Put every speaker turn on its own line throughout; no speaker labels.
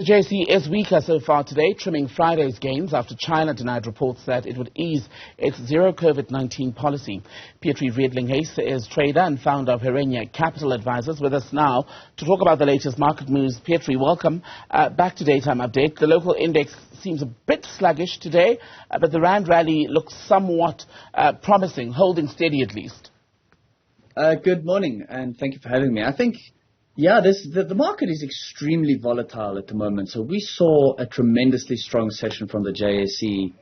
The JSE is weaker so far today, trimming Friday's gains after China denied reports that it would ease its zero COVID-19 policy. Petri Redelinghuys is trader and founder of Herenya Capital Advisors, with us now to talk about the latest market moves. Petri, welcome back to Daytime Update. The local index seems a bit sluggish today, but the Rand rally looks somewhat promising, holding steady at least.
Good morning, and thank you for having me. I think the market is extremely volatile at the moment. So we saw a tremendously strong session from the JSE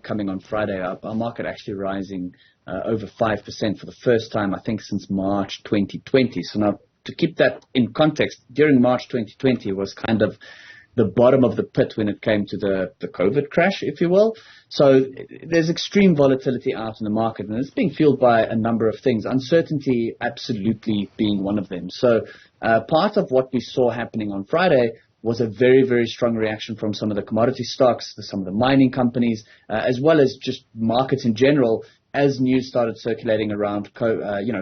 coming on Friday. Our market actually rising over 5% for the first time, I think, since March 2020. So now, to keep that in context, during March 2020 was kind of the bottom of the pit when it came to the COVID crash, if you will. So there's extreme volatility out in the market, and it's being fueled by a number of things. Uncertainty absolutely being one of them. So part of what we saw happening on Friday was a very, very strong reaction from some of the commodity stocks, some of the mining companies, as well as just markets in general, as news started circulating around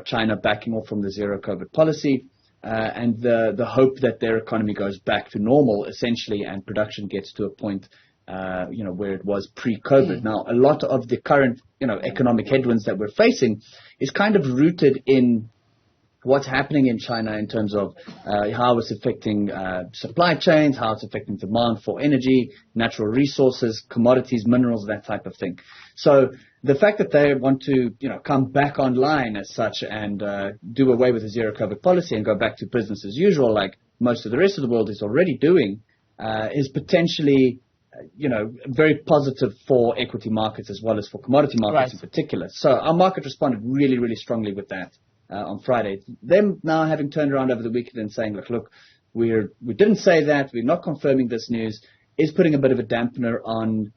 China backing off from the zero COVID policy. And the hope that their economy goes back to normal, essentially, and production gets to a point, where it was pre-COVID. Now, a lot of the current, economic headwinds that we're facing is kind of rooted in what's happening in China in terms of how it's affecting supply chains, how it's affecting demand for energy, natural resources, commodities, minerals, that type of thing. So the fact that they want to, come back online as such and do away with the zero COVID policy and go back to business as usual, like most of the rest of the world is already doing, is potentially, very positive for equity markets as well as for commodity markets in particular. So our market responded really, really strongly with that on Friday. Them now having turned around over the weekend and saying, look, we didn't say that, we're not confirming this news, is putting a bit of a dampener on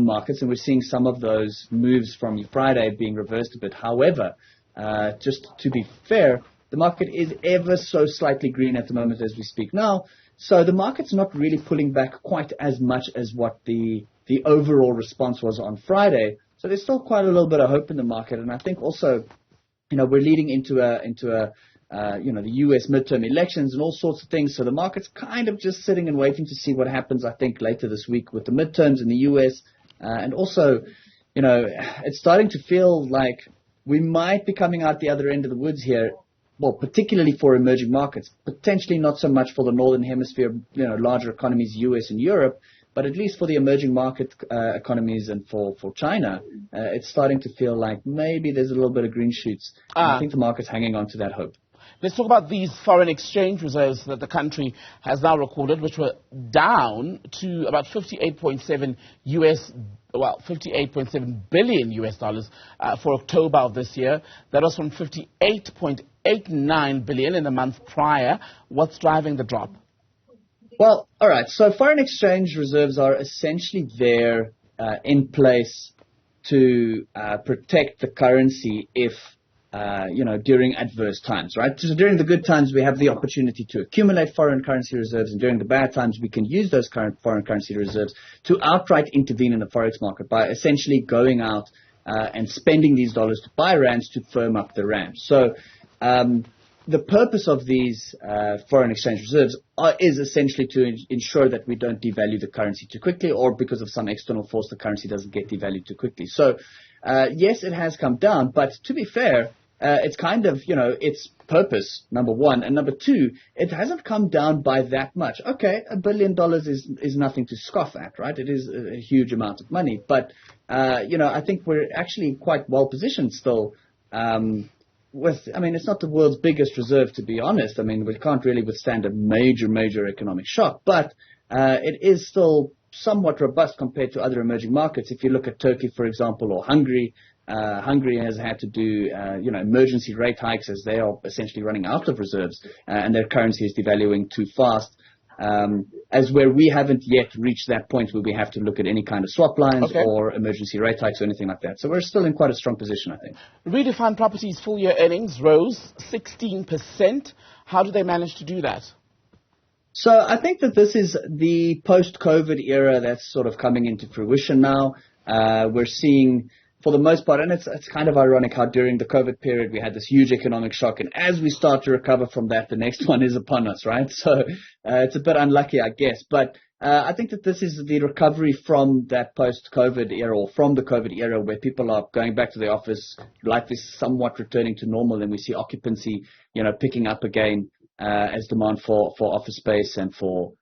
markets, and we're seeing some of those moves from Friday being reversed a bit. However, just to be fair, the market is ever so slightly green at the moment as we speak now, so the market's not really pulling back quite as much as what the overall response was on Friday. So there's still quite a little bit of hope in the market, and I think also, we're leading into the U.S. midterm elections and all sorts of things. So the market's kind of just sitting and waiting to see what happens, I think, later this week with the midterms in the U.S. And also, it's starting to feel like we might be coming out the other end of the woods here. Well, particularly for emerging markets, potentially not so much for the Northern Hemisphere, larger economies, U.S. and Europe, but at least for the emerging market economies and for China, it's starting to feel like maybe there's a little bit of green shoots. I think the market's hanging on to that hope.
Let's talk about these foreign exchange reserves that the country has now recorded, which were down to about 58.7 billion US dollars for October of this year. That was from 58.89 billion in the month prior. What's driving the drop?
Well, all right. So foreign exchange reserves are essentially there in place to protect the currency if during adverse times, right? So during the good times, we have the opportunity to accumulate foreign currency reserves, and during the bad times, we can use those current foreign currency reserves to outright intervene in the forex market by essentially going out and spending these dollars to buy rands to firm up the rand. So the purpose of these foreign exchange reserves is essentially to ensure that we don't devalue the currency too quickly, or because of some external force, the currency doesn't get devalued too quickly. So yes, it has come down, but to be fair, it's kind of, its purpose, number one. And number two, it hasn't come down by that much. Okay, $1 billion is nothing to scoff at, right? It is a huge amount of money. But, I think we're actually quite well positioned still. It's not the world's biggest reserve, to be honest. We can't really withstand a major economic shock. But it is still somewhat robust compared to other emerging markets. If you look at Turkey, for example, or Hungary, Hungary has had to do, emergency rate hikes as they are essentially running out of reserves, and their currency is devaluing too fast. As where we haven't yet reached that point where we have to look at any kind of swap lines or emergency rate hikes or anything like that. So we're still in quite a strong position, I think.
Redefined Properties full-year earnings rose 16%. How did they manage to do that?
So I think that this is the post-COVID era that's sort of coming into fruition now. We're seeing for the most part, and it's kind of ironic how during the COVID period we had this huge economic shock, and as we start to recover from that, the next one is upon us, right? So it's a bit unlucky, I guess. But I think that this is the recovery from that post-COVID era, or from the COVID era, where people are going back to the office, life is somewhat returning to normal, and we see occupancy, picking up again as demand for office space and for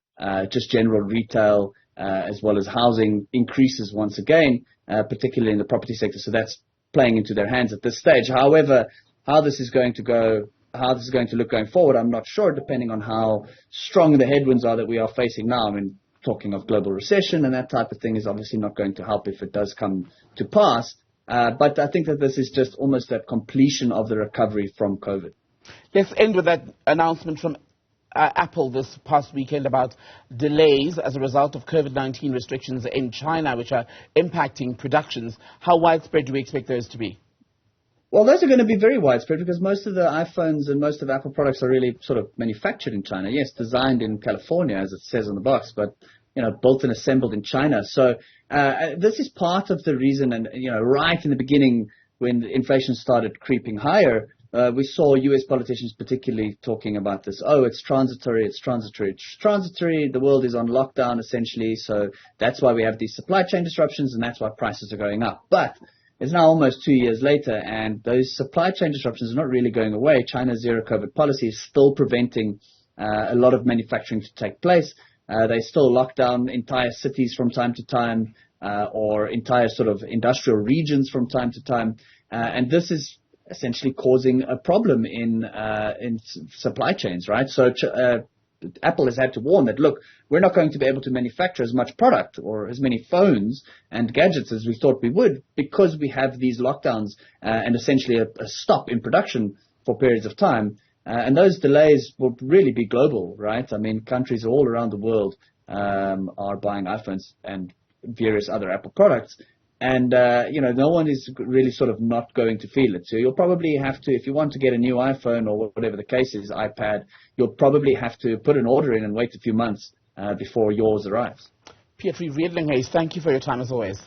just general retail as well as housing increases once again, particularly in the property sector. So that's playing into their hands at this stage. However, how this is going to look going forward, I'm not sure, depending on how strong the headwinds are that we are facing now. I mean, talking of global recession and that type of thing is obviously not going to help if it does come to pass. But I think that this is just almost a completion of the recovery from COVID.
Let's end with that announcement from Apple this past weekend about delays as a result of COVID-19 restrictions in China, which are impacting productions. How widespread do we expect those to be?
Well, those are going to be very widespread because most of the iPhones and most of Apple products are really sort of manufactured in China. Yes, designed in California, as it says on the box, but built and assembled in China. So this is part of the reason. And right in the beginning, when inflation started creeping higher, we saw U.S. politicians particularly talking about this. Oh, it's transitory, it's transitory, it's transitory. The world is on lockdown, essentially. So that's why we have these supply chain disruptions, and that's why prices are going up. But it's now almost 2 years later, and those supply chain disruptions are not really going away. China's zero-COVID policy is still preventing a lot of manufacturing to take place. They still lock down entire cities from time to time, or entire sort of industrial regions from time to time. And this is essentially causing a problem in supply chains, right? So Apple has had to warn that, look, we're not going to be able to manufacture as much product or as many phones and gadgets as we thought we would because we have these lockdowns and essentially a stop in production for periods of time. And those delays will really be global, right? I mean, countries all around the world are buying iPhones and various other Apple products. And, no one is really sort of not going to feel it. So you'll probably have to, if you want to get a new iPhone or whatever the case is, iPad, you'll probably have to put an order in and wait a few months before yours arrives.
Petri Redelinghuys, thank you for your time as always.